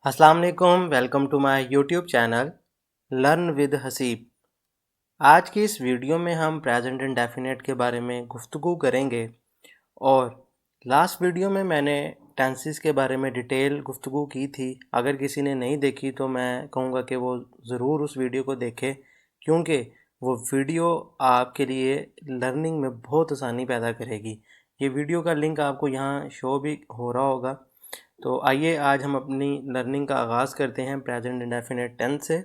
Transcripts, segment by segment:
अस्सलाम वालेकुम, welcome to my YouTube channel learn with Haseeb. आज की इस वीडियो में हम प्रेजेंट इंडेफिनिट के बारे में गुफ्तगू करेंगे और लास्ट वीडियो में मैंने टेंसेस के बारे में डिटेल गुफ्तगू की थी। अगर किसी ने नहीं देखी तो मैं कहूँगा कि वो ज़रूर उस वीडियो को देखे, क्योंकि वो वीडियो आपके लिए लर्निंग में बहुत आसानी पैदा करेगी। ये वीडियो का लिंक आपको यहाँ शो भी हो रहा होगा। तो आइए आज हम अपनी लर्निंग का आगाज़ करते हैं प्रेजेंट इंडेफिनिट टेंस से।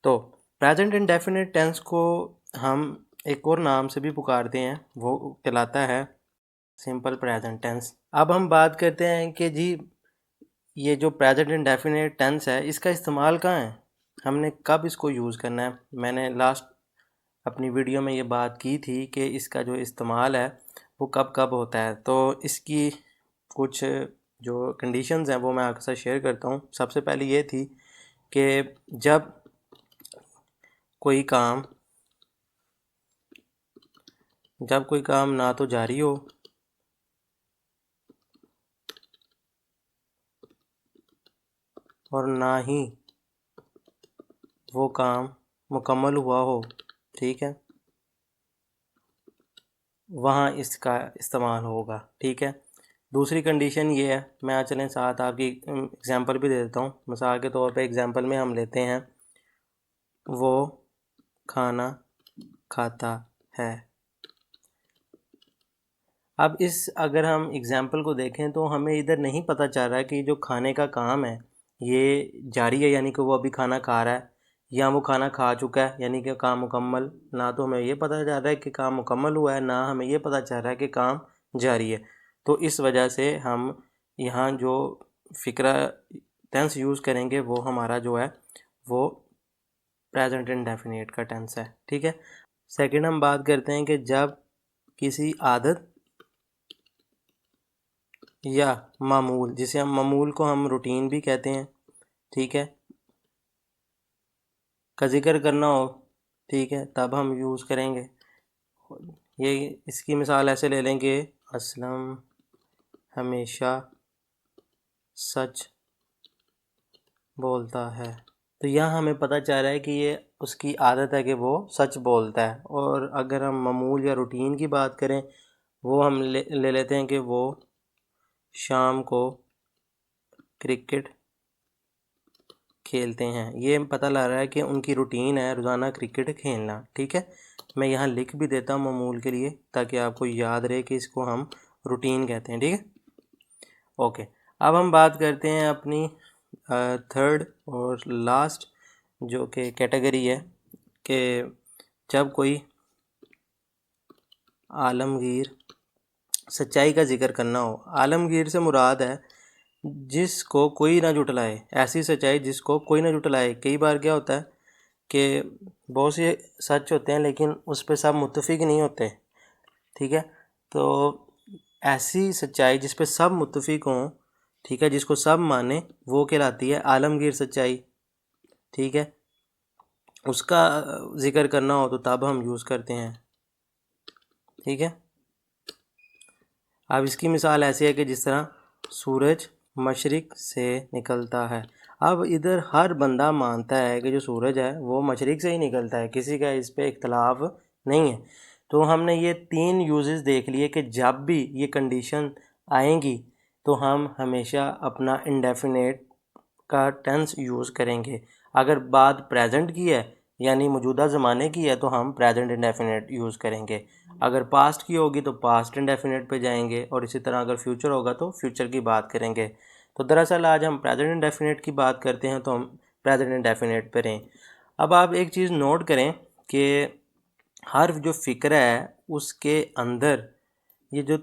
तो प्रेजेंट इंडेफिनिट टेंस को हम एक और नाम से भी पुकारते हैं, वो कहलाता है सिंपल प्रेजेंट टेंस। अब हम बात करते हैं कि जी ये जो प्रेजेंट इंडेफिनिट टेंस है इसका इस्तेमाल कहाँ है, हमने कब इसको यूज़ करना है। मैंने लास्ट अपनी वीडियो में ये बात की थी कि इसका जो इस्तेमाल है वो कब कब होता है। तो इसकी कुछ जो कंडीशंस हैं वो मैं आपके साथ शेयर करता हूँ। सबसे पहले ये थी कि जब कोई काम ना तो जारी हो और ना ही वो काम मुकम्मल हुआ हो, ठीक है, वहाँ इसका इस्तेमाल होगा, ठीक है। दूसरी कंडीशन ये है, मैं चलें साथ आपकी एग्ज़ाम्पल भी दे देता हूँ। मिसाल के तौर पे एग्ज़ाम्पल में हम लेते हैं वो खाना खाता है। अब इस अगर हम एग्ज़ाम्पल को देखें तो हमें इधर नहीं पता चल रहा है कि जो खाने का काम है ये जारी है, यानी कि वो अभी खाना खा रहा है, या वो खाना खा चुका है यानी कि काम मुकम्मल। ना तो हमें ये पता चल रहा है कि काम मुकम्मल हुआ है, ना हमें ये पता चल रहा है कि काम जारी है। तो इस वजह से हम यहाँ जो फ़िक्रा टेंस यूज़ करेंगे वो हमारा जो है वो प्रेजेंट इंडेफिनिट का टेंस है, ठीक है। सेकंड हम बात करते हैं कि जब किसी आदत या मामूल, जिसे हम मामूल को हम रूटीन भी कहते हैं, ठीक है, का जिक्र करना हो, ठीक है, तब हम यूज़ करेंगे। ये इसकी मिसाल ऐसे ले लेंगे, असलम हमेशा सच बोलता है। तो यहाँ हमें पता चल रहा है कि ये उसकी आदत है कि वो सच बोलता है। और अगर हम मामूल या रूटीन की बात करें, वो हम ले लेते हैं कि वो शाम को क्रिकेट खेलते हैं। ये पता लग रहा है कि उनकी रूटीन है रोज़ाना क्रिकेट खेलना, ठीक है। मैं यहाँ लिख भी देता हूँ मामूल के लिए, ताकि आपको याद रहे कि इसको हम रूटीन कहते हैं, ठीक है। ओके, अब हम बात करते हैं अपनी थर्ड और लास्ट जो कि कैटेगरी है कि जब कोई आलमगीर सच्चाई का जिक्र करना हो। आलमगीर से मुराद है जिसको कोई ना जुटलाए, ऐसी सच्चाई जिसको कोई ना जुटलाए। कई बार क्या होता है कि बहुत से सच होते हैं लेकिन उस पर सब मुत्तफिक नहीं होते, ठीक है। तो ऐसी सच्चाई जिस पे सब मुत्तफिक हों, ठीक है, जिसको सब माने, वो कहलाती है आलमगीर सच्चाई, ठीक है। उसका जिक्र करना हो तो तब हम यूज़ करते हैं, ठीक है। अब इसकी मिसाल ऐसी है कि जिस तरह सूरज मशरिक़ से निकलता है। अब इधर हर बंदा मानता है कि जो सूरज है वो मशरिक़ से ही निकलता है, किसी का इस पे इख्तलाफ नहीं है। तो हमने ये तीन यूजेस देख लिए कि जब भी ये कंडीशन आएंगी तो हम हमेशा अपना इंडेफिनेट का टेंस यूज़ करेंगे। अगर बात प्रेजेंट की है यानी मौजूदा ज़माने की है तो हम प्रेजेंट इंडेफिनेट यूज़ करेंगे। अगर पास्ट की होगी तो पास्ट इंडेफिनेट पे जाएंगे, और इसी तरह अगर फ्यूचर होगा तो फ्यूचर की बात करेंगे। तो दरअसल आज हम प्रेजेंट इंडेफिनेट की बात करते हैं, तो हम प्रेजेंट इंडेफिनेट पे रहें। अब आप एक चीज़ नोट करें कि हर जो फ़िक्र है उसके अंदर ये जो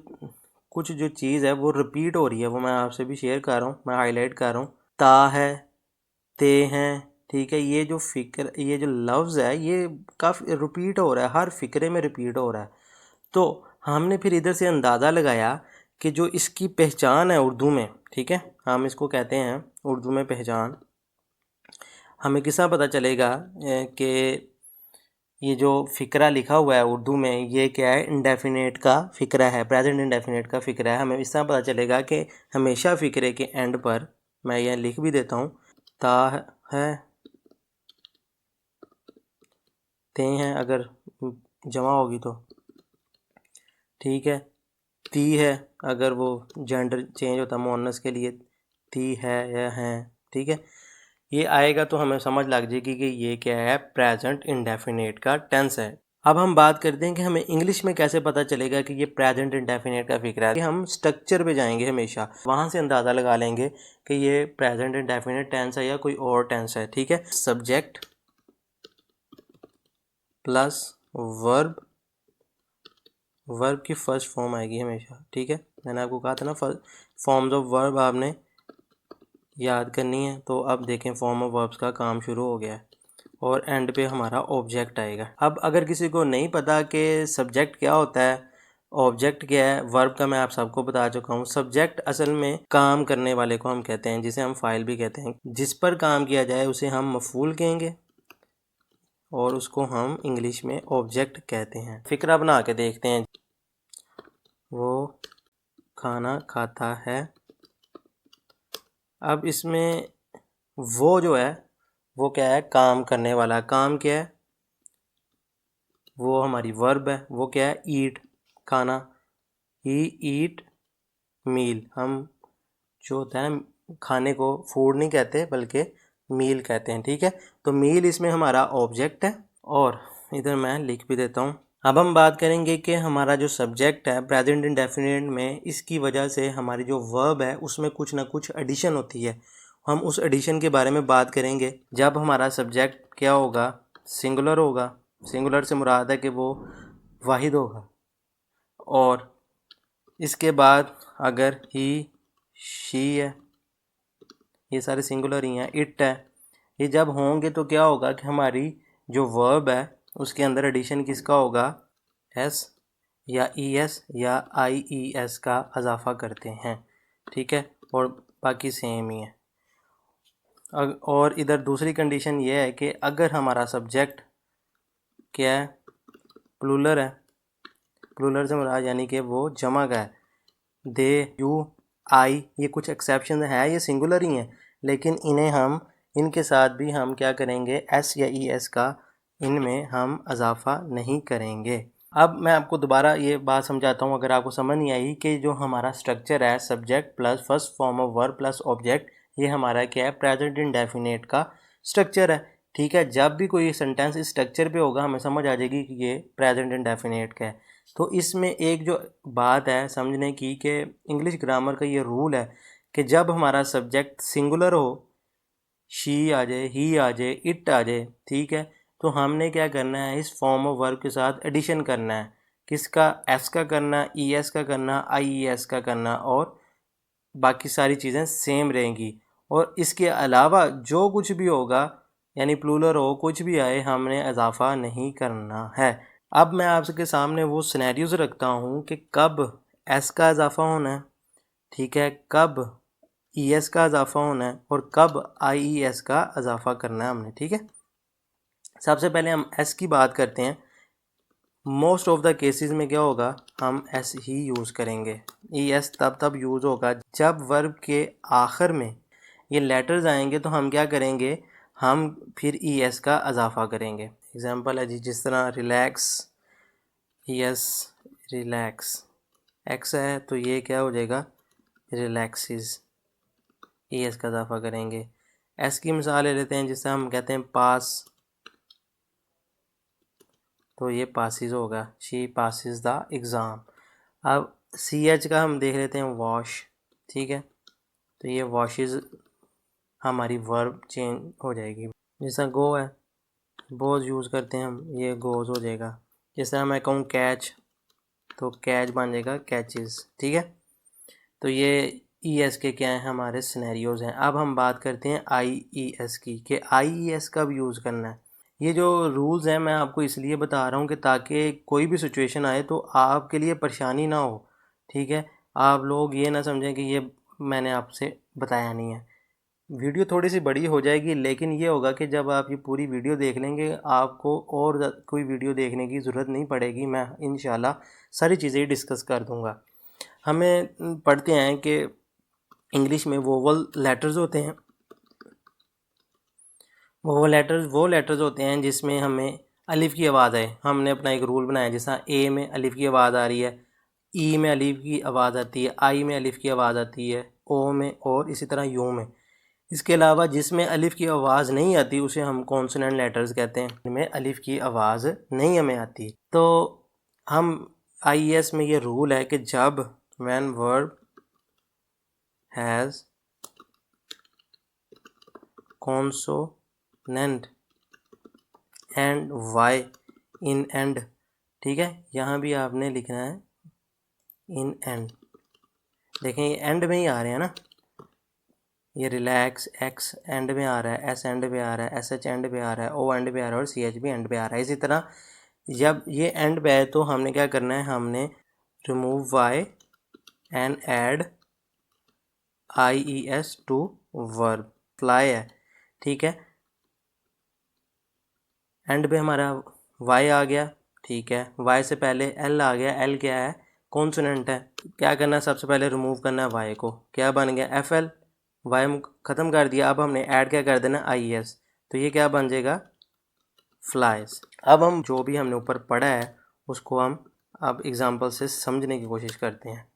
कुछ जो चीज़ है वो रिपीट हो रही है, वो मैं आपसे भी शेयर कर रहा हूँ, मैं हाईलाइट कर रहा हूँ। ता है, ते हैं, ठीक है। ये जो फ़िक्र, ये जो लफ्ज़ है ये काफ़ी रिपीट हो रहा है, हर फ़िक्रे में रिपीट हो रहा है। तो हमने फिर इधर से अंदाज़ा लगाया कि जो इसकी पहचान है उर्दू में, ठीक है, हम इसको कहते हैं उर्दू में पहचान। हमें किसा पता चलेगा कि ये जो फ़िक्रा लिखा हुआ है उर्दू में ये क्या है, इंडेफिनेट का फ़िक्रा है, प्रेजेंट इंडेफिनेट का फ़िक्रा है। हमें इस तरह पता चलेगा कि हमेशा फ़िक्रे के एंड पर मैं यह लिख भी देता हूँ। ता है, ते हैं अगर जमा होगी तो, ठीक है। ती है अगर वो जेंडर चेंज होता है मुअन्नस के लिए, ती है या हैं, ठीक है। ये आएगा तो हमें समझ लग जाएगी कि ये क्या है, प्रेजेंट इंडेफिनिट का टेंस है। अब हम बात करते हैं कि हमें इंग्लिश में कैसे पता चलेगा कि ये प्रेजेंट इंडेफिनिट का फिक्र है। कि हम स्ट्रक्चर पे जाएंगे हमेशा, वहाँ से अंदाज़ा लगा लेंगे कि ये प्रेजेंट इंडेफिनिट टेंस है या कोई और टेंस है, ठीक है। सब्जेक्ट प्लस वर्ब, वर्ब की फर्स्ट फॉर्म आएगी हमेशा, ठीक है। मैंने आपको कहा था ना फॉर्म्स ऑफ वर्ब आपने याद करनी है। तो अब देखें फॉर्म ऑफ वर्ब्स का काम शुरू हो गया है और एंड पे हमारा ऑब्जेक्ट आएगा। अब अगर किसी को नहीं पता कि सब्जेक्ट क्या होता है, ऑब्जेक्ट क्या है, वर्ब का मैं आप सबको बता चुका हूँ। सब्जेक्ट असल में काम करने वाले को हम कहते हैं, जिसे हम फाइल भी कहते हैं। जिस पर काम किया जाए उसे हम मफूल कहेंगे और उसको हम इंग्लिश में ऑब्जेक्ट कहते हैं। फिक्रा बना के देखते हैं। वो खाना खाता है। अब इसमें वो जो है वो क्या है, काम करने वाला। काम क्या है, वो हमारी वर्ब है। वो क्या है, ईट, खाना। ही ईट मील। हम जो होता है खाने को फूड नहीं कहते बल्कि मील कहते हैं, ठीक है। तो मील इसमें हमारा ऑब्जेक्ट है और इधर मैं लिख भी देता हूँ। अब हम बात करेंगे कि हमारा जो सब्जेक्ट है प्रेजेंट इंडेफिनिट में, इसकी वजह से हमारी जो वर्ब है उसमें कुछ ना कुछ एडिशन होती है। हम उस एडिशन के बारे में बात करेंगे जब हमारा सब्जेक्ट क्या होगा, सिंगुलर होगा। सिंगुलर से मुराद है कि वो वाहिद होगा। और इसके बाद अगर ही, शी है, ये सारे सिंगुलर ही हैं। इट है, ये जब होंगे तो क्या होगा कि हमारी जो वर्ब है उसके अंदर एडिशन किसका होगा, एस या ई एस या आई ई एस का इजाफा करते हैं, ठीक है। और बाकी सेम ही है। और इधर दूसरी कंडीशन ये है कि अगर हमारा सब्जेक्ट क्या है, प्लूरल है। प्लूरल से मुराद यानी कि वो जमा का है। दे, यू, आई, ये कुछ एक्सेप्शन है, ये सिंगुलर ही हैं, लेकिन इन्हें हम, इनके साथ भी हम क्या करेंगे, एस या ई एस का इनमें हम इजाफा नहीं करेंगे। अब मैं आपको दोबारा ये बात समझाता हूँ अगर आपको समझ नहीं आई, कि जो हमारा स्ट्रक्चर है subject plus first form of verb plus object, ये हमारा क्या है, प्रेजेंट इंडेफिनिट का स्ट्रक्चर है, ठीक है। जब भी कोई सेंटेंस इस स्ट्रक्चर पे होगा हमें समझ आ जाएगी कि ये प्रेजेंट इंडेफिनिट का है। तो इसमें एक जो बात है समझने की, कि इंग्लिश ग्रामर का ये रूल है कि जब हमारा सब्जेक्ट सिंगुलर हो, शी आ जाए, ही आ जाए, इट आ जाए, ठीक है, तो हमने क्या करना है, इस फॉर्म ऑफ वर्ब के साथ एडिशन करना है। किसका, एस का करना, ई एस का करना, आई ई एस का करना, और बाकी सारी चीज़ें सेम रहेंगी। और इसके अलावा जो कुछ भी होगा, यानी प्लूरल हो, कुछ भी आए, हमने इजाफा नहीं करना है। अब मैं आपके सामने वो सिनेरियोज रखता हूँ कि कब एस का इजाफा होना है, ठीक है, कब ई एस का इजाफा होना है और कब आई ई एस का इजाफा करना है हमने, ठीक है। सबसे पहले हम एस की बात करते हैं। मोस्ट ऑफ द केसेस में क्या होगा, हम एस ही यूज़ करेंगे। ई एस तब यूज़ होगा जब वर्ब के आखिर में ये लेटर्स आएंगे, तो हम क्या करेंगे, हम फिर ई एस का इजाफा करेंगे। एग्जांपल है जी, जिस तरह रिलैक्स, यस, रिलैक्स, एक्स है तो ये क्या हो जाएगा, रिलैक्सिस, ई एस का इजाफा करेंगे। एस की मिसाल ले लेते हैं, जिससे हम कहते हैं पास, तो ये पासिस होगा, शी पासिस द एग्ज़ाम। अब सी एच का हम देख लेते हैं, वॉश, ठीक है, तो ये वॉशेस हमारी वर्ब चेंज हो जाएगी। जैसा गो है, बोज यूज़ करते हैं हम, ये गोज हो जाएगा। जैसे मैं कहूँ कैच, तो कैच बन जाएगा कैचेस, ठीक है। तो ये ई एस के क्या हैं, हमारे सिनेरियोज़ हैं। अब हम बात करते हैं आई ई एस की, कि आई ई एस कब यूज़ करना है। ये जो रूल्स हैं मैं आपको इसलिए बता रहा हूँ कि ताकि कोई भी सिचुएशन आए तो आपके लिए परेशानी ना हो, ठीक है। आप लोग ये ना समझें कि ये मैंने आपसे बताया नहीं है। वीडियो थोड़ी सी बड़ी हो जाएगी, लेकिन ये होगा कि जब आप ये पूरी वीडियो देख लेंगे आपको और कोई वीडियो देखने की ज़रूरत नहीं पड़ेगी। मैं इंशाल्लाह सारी चीज़ें ही डिस्कस कर दूँगा। हमें पढ़ते हैं कि इंग्लिश में वोवल लेटर्स होते हैं। वो लेटर्स होते हैं जिसमें हमें अलिफ की आवाज़ आए। हमने अपना एक रूल बनाया, जैसा ए में अलिफ की आवाज़ आ रही है, ई में अलिफ की आवाज़ आती है, आई में अलिफ की आवाज़ आती है, ओ में, और इसी तरह यू में। इसके अलावा जिसमें अलिफ की आवाज़ नहीं आती उसे हम कॉन्सोनेंट लेटर्स कहते हैं, इनमें अलिफ की आवाज़ नहीं हमें आती। तो हम आईईएस में ये रूल है कि जब when verb has consonant and Y in end, ठीक है, यहाँ भी आपने लिखना है इन एंड। देखें ये एंड में ही आ रहे हैं ना, ये रिलैक्स एक्स एंड में आ रहा है, एस एंड पे आ रहा है, एस एच एंड पे आ रहा है, ओ एंड पे आ रहा है, और सी एच भी एंड पे आ रहा है। इसी तरह जब ये एंड पे है तो हमने क्या करना है, हमने remove Y and add I E S to verb, fly है, ठीक है। एंड पे हमारा वाई आ गया, ठीक है, वाई से पहले एल आ गया, एल क्या है, कॉन्सोनेंट है। क्या करना है, सबसे पहले रिमूव करना है वाई को, क्या बन गया एफ एल, वाई ख़त्म कर दिया। अब हमने ऐड क्या कर देना, आई एस, तो ये क्या बन जाएगा, फ्लाइज। अब हम जो भी हमने ऊपर पढ़ा है उसको हम अब एग्जांपल से समझने की कोशिश करते हैं।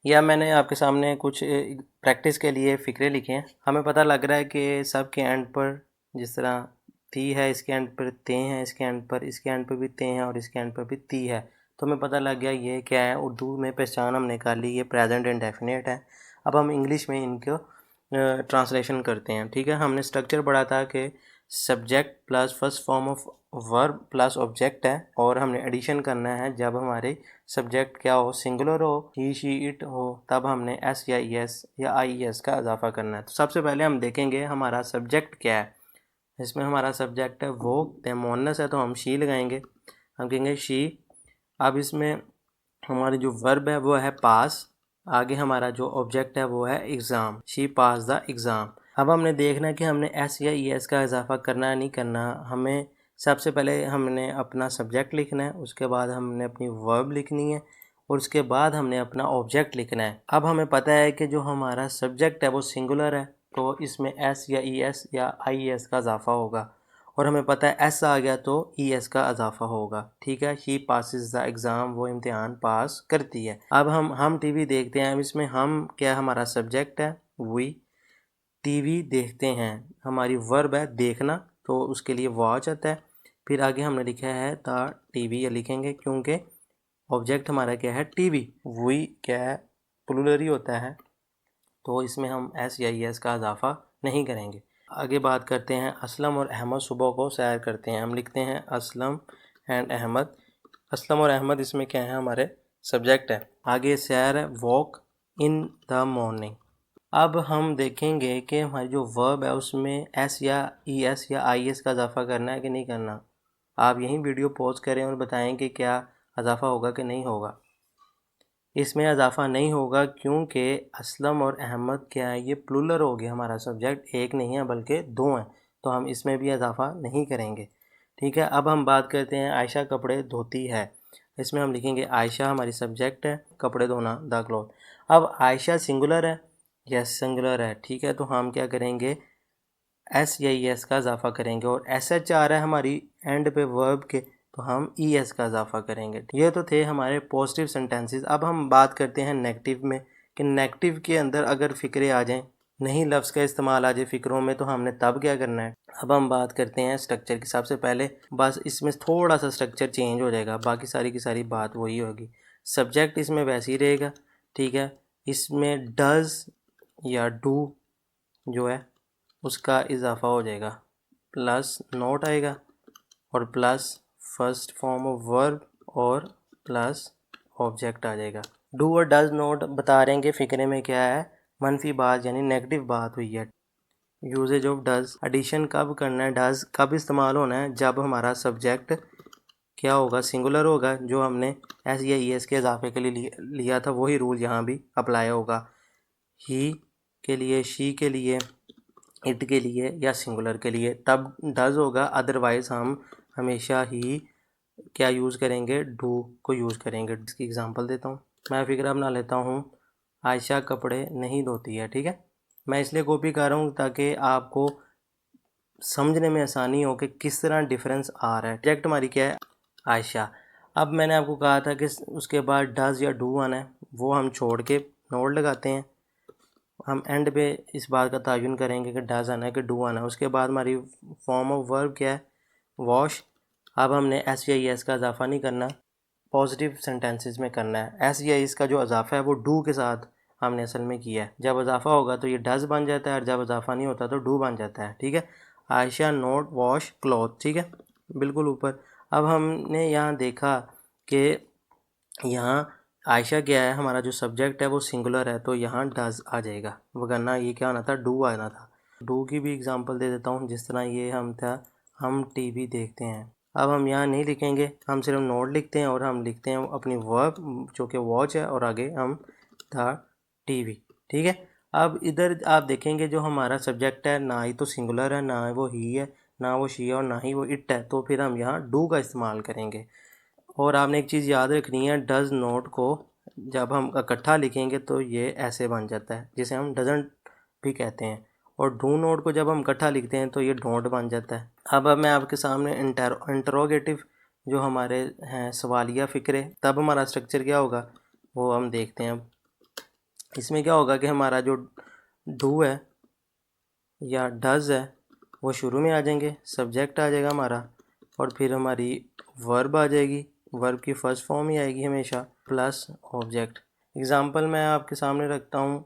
या मैंने आपके सामने कुछ प्रैक्टिस के लिए फ़िक्रे लिखे हैं। हमें पता लग रहा है कि सब के एंड पर जिस तरह ती है, इसके एंड पर ते हैं, इसके एंड पर, इसके एंड पर भी ते हैं, और इसके एंड पर भी ती है। तो हमें पता लग गया ये क्या है, उर्दू में पहचान हमने कर ली, ये प्रेजेंट इंडेफिनिट है। अब हम इंग्लिश में इनको ट्रांसलेशन करते हैं, ठीक है। हमने स्ट्रक्चर पढ़ा था कि subject plus first form of verb plus object है, और हमने एडिशन करना है जब हमारे सब्जेक्ट क्या हो, सिंगुलर हो, ही शी इट हो, तब हमने एस या ई एस या आई एस का इजाफा करना है। तो सबसे पहले हम देखेंगे हमारा सब्जेक्ट क्या है। इसमें हमारा सब्जेक्ट है वो, मोनस है तो हम शी लगाएंगे, हम कहेंगे शी। अब इसमें हमारी जो वर्ब है वो है पास, आगे हमारा जो ऑब्जेक्ट है वो है exam, she pass the exam. अब हमने देखना है कि हमने एस या ई एस का इजाफा करना है नहीं करना। हमें सबसे पहले हमने अपना सब्जेक्ट लिखना है, उसके बाद हमने अपनी वर्ब लिखनी है, और उसके बाद हमने अपना ऑब्जेक्ट लिखना है। अब हमें पता है कि जो हमारा सब्जेक्ट है वो सिंगुलर है, तो इसमें एस या ई एस या आई एस का इजाफा होगा, और हमें पता है एस आ गया तो ई एस का इजाफा होगा, ठीक है। शी पासिस द एग्ज़ाम, वो इम्तिहान पास करती है। अब हम टीवी देखते हैं। अब इसमें हम क्या, हमारा सब्जेक्ट है वी, टीवी देखते हैं, हमारी वर्ब है देखना, तो उसके लिए वॉच आता है। फिर आगे हमने लिखा है द टीवी, ये लिखेंगे क्योंकि ऑब्जेक्ट हमारा क्या है, टीवी। वी क्या है, प्लूरल ही होता है, तो इसमें हम एस या ई एस का इजाफा नहीं करेंगे। आगे बात करते हैं, असलम और अहमद सुबह को सैर करते हैं। हम लिखते हैं असलम एंड अहमद। असलम और अहमद इसमें क्या है, हमारे सब्जेक्ट है। आगे सैर है वॉक इन द मॉर्निंग। अब हम देखेंगे कि हमारी जो वर्ब है उसमें एस या ई एस या आई एस का इजाफा करना है कि नहीं करना। आप यहीं वीडियो पॉज करें और बताएं कि क्या इजाफा होगा कि नहीं होगा। इसमें इजाफा नहीं होगा क्योंकि असलम और अहमद क्या है, ये प्लूरल हो गया, हमारा सब्जेक्ट एक नहीं है बल्कि दो हैं, तो हम इसमें भी इजाफा नहीं करेंगे, ठीक है। अब हम बात करते हैं आयशा कपड़े धोती है। इसमें हम लिखेंगे आयशा हमारी सब्जेक्ट है, कपड़े धोना द क्लॉथ। अब आयशा सिंगुलर है, यस सिंगुलर है, ठीक है, तो हम क्या करेंगे, एस या ई एस का इजाफा करेंगे, और एस एच आ रहा है हमारी एंड पे वर्ब के, तो हम ई एस का इजाफा करेंगे। ये तो थे हमारे पॉजिटिव सेंटेंसेस। अब हम बात करते हैं नेगेटिव में, कि नेगेटिव के अंदर अगर फ़िक्रे आ जाएं, नहीं लफ्ज़ का इस्तेमाल आ जाए फ़िक्रों में, तो हमने तब क्या करना है। अब हम बात करते हैं स्ट्रक्चर की। सबसे पहले बस इसमें थोड़ा सा स्ट्रक्चर चेंज हो जाएगा, बाकी सारी की सारी बात वही होगी। सब्जेक्ट इसमें वैसे ही रहेगा, ठीक है। इसमें डज़ या डू जो है उसका इजाफा हो जाएगा, प्लस नोट आएगा, और plus first form of verb, और प्लस ऑब्जेक्ट आ जाएगा। डू और डज नोट बता रहे हैं कि फ़िक्रे में क्या है, मनफी बात यानी नेगेटिव बात हुई है। यूजेज ऑफ डज, एडिशन कब करना है, डज कब इस्तेमाल होना है, जब हमारा सब्जेक्ट क्या होगा, सिंगुलर होगा। जो हमने एस या ई एस के इजाफे के लिए लिया था वही रूल यहाँ भी अप्लाई होगा। ही के लिए, शी के लिए, इट के लिए या सिंगुलर के लिए तब डज होगा, अदरवाइज़ हम हमेशा ही क्या यूज़ करेंगे, डू को यूज़ करेंगे। इसकी एग्जांपल देता हूँ, मैं फिक्रा बना लेता हूँ। आयशा कपड़े नहीं धोती है। ठीक है, मैं इसलिए कॉपी कर रहा हूँ ताकि आपको समझने में आसानी हो कि किस तरह डिफरेंस आ रहा है। सब्जेक्ट हमारी क्या है? आयशा। अब मैंने आपको कहा था कि उसके बाद डज़ या डू आना है, वो हम छोड़ के नोट लगाते हैं। हम एंड पे इस बात का तयन करेंगे कि डज़ आना है कि डू आना है। उसके बाद हमारी फॉर्म ऑफ वर्ब क्या है? वॉश। अब हमने एस या एस का इजाफा नहीं करना, पॉजिटिव सेंटेंसेस में करना है। एस या एस का जो इजाफा है वो डू के साथ हमने असल में किया है। जब इजाफा होगा तो ये डज़ बन जाता है और जब इजाफा नहीं होता तो डू बन जाता है। ठीक है, आयशा नोट वॉश क्लॉथ। ठीक है, बिल्कुल ऊपर। अब हमने यहाँ देखा कि यहाँ आयशा क्या है, हमारा जो सब्जेक्ट है वो सिंगुलर है, तो यहाँ डज़ आ जाएगा, वरना ये क्या आना था? डू आना था। डू की भी एग्जांपल दे देता हूँ, जिस तरह ये हम टीवी देखते हैं। अब हम यहाँ नहीं लिखेंगे, हम सिर्फ नोट लिखते हैं और हम लिखते हैं अपनी वर्ब जो कि वॉच है और आगे हम था टीवी। ठीक है, अब इधर आप देखेंगे जो हमारा सब्जेक्ट है ना ही तो सिंगुलर है, ना वो ही है, ना वो शी है और ना ही वो इट है, तो फिर हम यहाँ डू का इस्तेमाल करेंगे। और आपने एक चीज़ याद रखनी है, डज़ नोट को जब हम इकट्ठा लिखेंगे तो ये ऐसे बन जाता है, जिसे हम डजंट भी कहते हैं। और डू नोट को जब हम इकट्ठा लिखते हैं तो ये डोंट बन जाता है। अब मैं आपके सामने इंटरोगेटिव जो हमारे हैं सवालिया फ़िक्रे, तब हमारा स्ट्रक्चर क्या होगा वो हम देखते हैं। अब इसमें क्या होगा कि हमारा जो डू है या डज़ है वो शुरू में आ जाएंगे, सब्जेक्ट आ जाएगा हमारा, और फिर हमारी वर्ब आ जाएगी। वर्ब की फ़र्स्ट फॉर्म ही आएगी हमेशा, प्लस ऑब्जेक्ट। एग्ज़ाम्पल मैं आपके सामने रखता हूँ,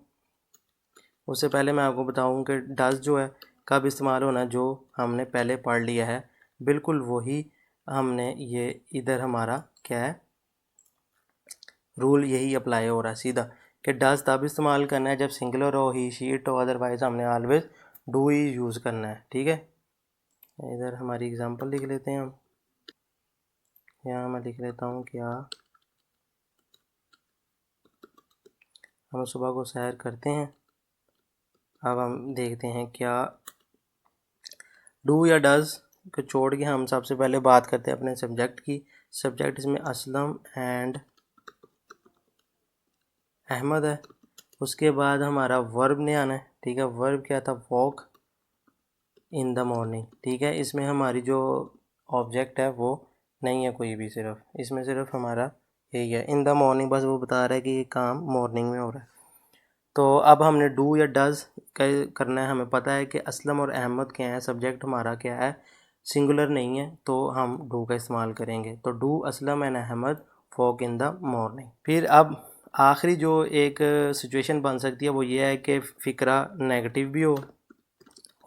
उससे पहले मैं आपको बताऊँ कि डज़ जो है कब इस्तेमाल होना, जो हमने पहले पढ़ लिया है बिल्कुल वही हमने ये इधर हमारा क्या है, रूल यही अप्लाई हो रहा है सीधा, कि डज़ तब इस्तेमाल करना है जब सिंगुलर हो, ही शी इट हो, अदरवाइज़ हमने ऑलवेज डू ही यूज़ करना है। ठीक है, इधर हमारी एग्ज़ाम्पल लिख लेते हैं हम। यहाँ मैं लिख लेता हूँ क्या, हम सुबह को सैर करते हैं। अब हम देखते हैं क्या डू या डज़ को छोड़ के हम सबसे पहले बात करते हैं अपने सब्जेक्ट की। सब्जेक्ट इसमें असलम एंड अहमद है। उसके बाद हमारा वर्ब ने आना है। ठीक है, वर्ब क्या था? Walk in the morning. ठीक है, इसमें हमारी जो ऑब्जेक्ट है वो नहीं है कोई भी, सिर्फ इसमें सिर्फ हमारा यही है इन द मॉर्निंग, बस वो बता रहा है कि ये काम मॉर्निंग में हो रहा है। तो अब हमने डू या डज़ करना है। हमें पता है कि असलम और अहमद क्या है, सब्जेक्ट हमारा क्या है, सिंगुलर नहीं है, तो हम डू का इस्तेमाल करेंगे। तो do Aslam and Ahmad walk in the morning. फिर अब आखिरी जो एक सिचुएशन बन सकती है वो ये है कि फ़िक्रा नेगेटिव भी हो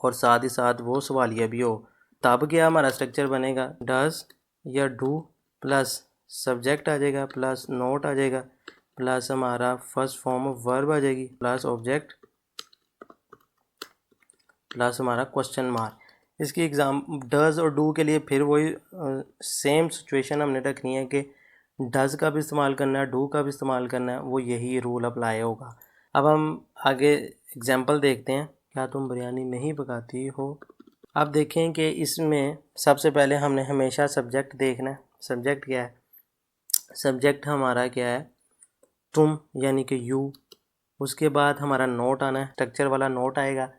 और साथ ही साथ वो सवालिया भी हो। तब क्या हमारा स्ट्रक्चर बनेगा? डज़ या डू प्लस सब्जेक्ट आ जाएगा, प्लस नोट आ जाएगा, प्लस हमारा फर्स्ट फॉर्म ऑफ वर्ब आ जाएगी, प्लस ऑब्जेक्ट, प्लस हमारा क्वेश्चन मार्क। इसकी एग्ज़ाम डज़ और डू के लिए फिर वही सेम सिचुएशन हमने रखनी है कि डज़ का भी इस्तेमाल करना है, डू का भी इस्तेमाल करना है, वो यही रूल अप्लाई होगा। अब हम आगे एग्जांपल देखते हैं। क्या तुम बिरयानी नहीं पकाती हो? अब देखें कि इसमें सबसे पहले हमने हमेशा सब्जेक्ट देखना है। सब्जेक्ट क्या है? सब्जेक्ट हमारा क्या है? तुम, यानी कि यू। उसके बाद हमारा नोट आना है, स्ट्रक्चर वाला नोट आएगा।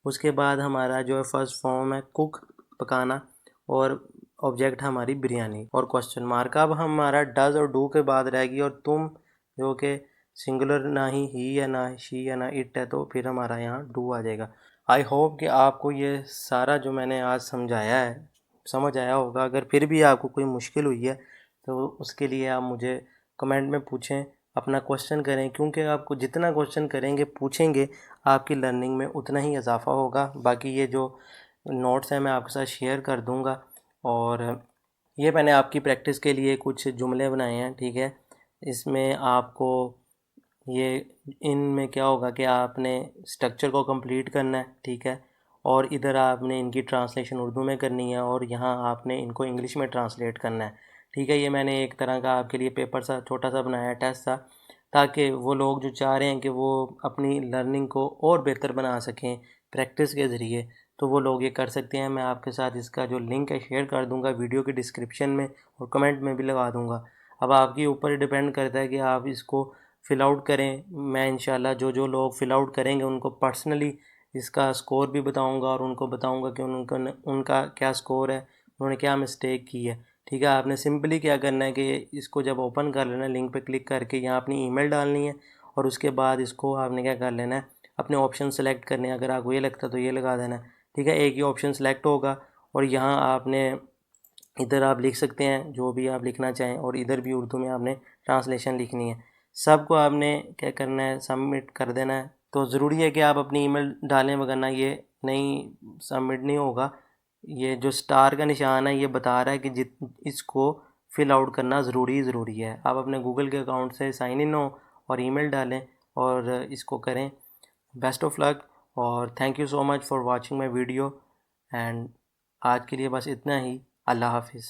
उसके बाद हमारा जो है फर्स्ट फॉर्म है कुक, पकाना, और ऑब्जेक्ट हमारी बिरयानी और क्वेश्चन मार्क। अब हमारा डज़ और डू के बाद रहेगी और तुम, जो कि सिंगुलर ना ही है, ना शी है, ना इट है, तो फिर हमारा यहाँ डू आ जाएगा। आई होप कि आपको ये सारा जो मैंने आज समझाया है समझ आया होगा। अगर फिर भी आपको कोई मुश्किल हुई है तो उसके लिए आप मुझे कमेंट में पूछें, अपना क्वेश्चन करें, क्योंकि आपको जितना क्वेश्चन करेंगे पूछेंगे आपकी लर्निंग में उतना ही इजाफा होगा। बाकी ये जो नोट्स हैं मैं आपके साथ शेयर कर दूंगा, और ये मैंने आपकी प्रैक्टिस के लिए कुछ जुमले बनाए हैं। ठीक है, इसमें आपको ये इनमें क्या होगा कि आपने स्ट्रक्चर को कंप्लीट करना है। ठीक है, और इधर आपने इनकी ट्रांसलेशन उर्दू में करनी है और यहाँ आपने इनको इंग्लिश में ट्रांसलेट करना है। ठीक है, ये मैंने एक तरह का आपके लिए पेपर सा छोटा सा बनाया है, टेस्ट सा, ताकि वो लोग जो चाह रहे हैं कि वो अपनी लर्निंग को और बेहतर बना सकें प्रैक्टिस के ज़रिए, तो वो लोग ये कर सकते हैं। मैं आपके साथ इसका जो लिंक है शेयर कर दूंगा वीडियो के डिस्क्रिप्शन में और कमेंट में भी लगा दूंगा। अब आपके ऊपर डिपेंड करता है कि आप इसको फ़िल आउट करें। मैं इंशाल्लाह जो जो लोग फ़िल आउट करेंगे उनको पर्सनली इसका स्कोर भी बताऊंगा और उनको बताऊंगा कि उनका क्या स्कोर है, उन्होंने क्या मिस्टेक की है। ठीक है, आपने सिंपली क्या करना है कि इसको जब ओपन कर लेना है, लिंक पे क्लिक करके यहाँ अपनी ईमेल डालनी है और उसके बाद इसको आपने क्या कर लेना है, अपने ऑप्शन सेलेक्ट करने हैं। अगर आपको ये लगता है तो ये लगा देना है। ठीक है, एक ही ऑप्शन सेलेक्ट होगा और यहाँ आपने इधर आप लिख सकते हैं जो भी आप लिखना चाहें और इधर भी उर्दू में आपने ट्रांसलेशन लिखनी है। सबको आपने क्या करना है, सबमिट कर देना है। तो ज़रूरी है कि आप अपनी ईमेल डालें, वरना ये नहीं सबमिट नहीं होगा। ये जो स्टार का निशान है ये बता रहा है कि इसको फ़िल आउट करना ज़रूरी है। आप अपने गूगल के अकाउंट से साइन इन हो और ईमेल डालें और इसको करें। बेस्ट ऑफ लक और thank you so much for watching my video and आज के लिए बस इतना ही। अल्लाह हाफिज़।